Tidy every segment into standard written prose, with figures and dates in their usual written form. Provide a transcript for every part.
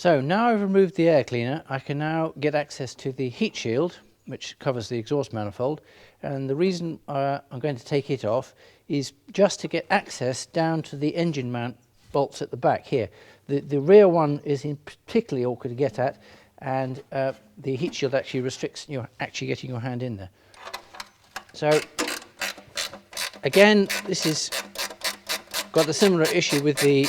So now I've removed the air cleaner, I can now get access to the heat shield, which covers the exhaust manifold. And the reason I'm going to take it off is just to get access down to the engine mount bolts at the back here. The rear one is particularly awkward to get at, and the heat shield actually restricts you actually getting your hand in there. So again, this is got the similar issue with the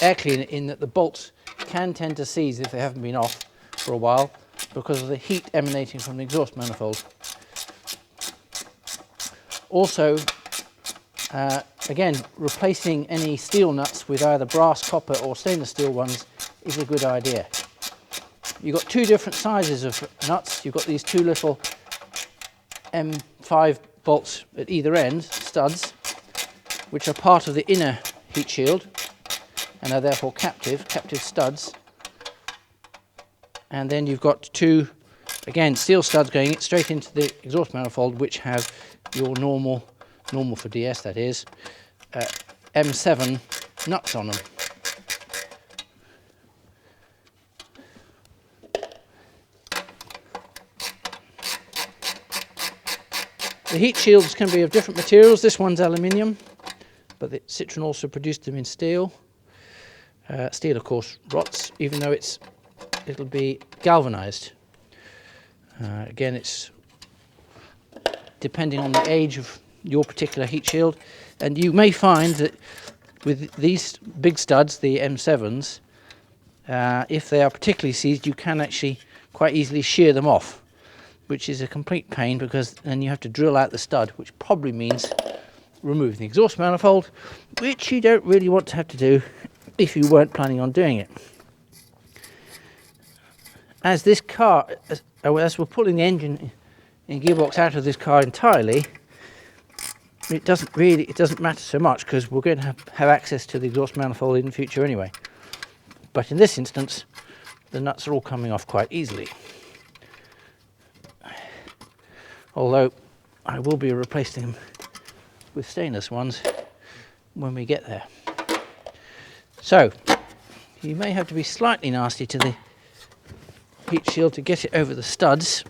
air cleaner in that the bolts can tend to seize if they haven't been off for a while because of the heat emanating from the exhaust manifold. Also, again, replacing any steel nuts with either brass, copper or stainless steel ones is a good idea. You've got two different sizes of nuts. You've got these two little M5 bolts at either end, studs, which are part of the inner heat shield and are therefore captive studs. And then you've got two, again, steel studs going straight into the exhaust manifold, which have your normal for DS, that is, M7 nuts on them. The heat shields can be of different materials. This one's aluminium, but the Citroen also produced them in steel. Steel, of course, rots, even though it'll be galvanized. Again, it's depending on the age of your particular heat shield, and you may find that with these big studs, the M7s, if they are particularly seized, you can actually quite easily shear them off, which is a complete pain because then you have to drill out the stud, which probably means removing the exhaust manifold, which you don't really want to have to do if you weren't planning on doing it. As this car, as we're pulling the engine and gearbox out of this car entirely, it doesn't matter so much because we're going to have access to the exhaust manifold in the future anyway. But in this instance, the nuts are all coming off quite easily. Although I will be replacing them with stainless ones when we get there. So you may have to be slightly nasty to the heat shield to get it over the studs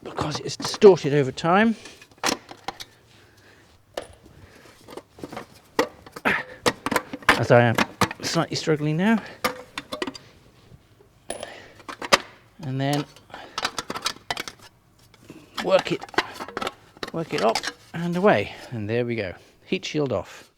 because it's distorted over time. As I am slightly struggling now. And then work it up and away, and there we go, heat shield off.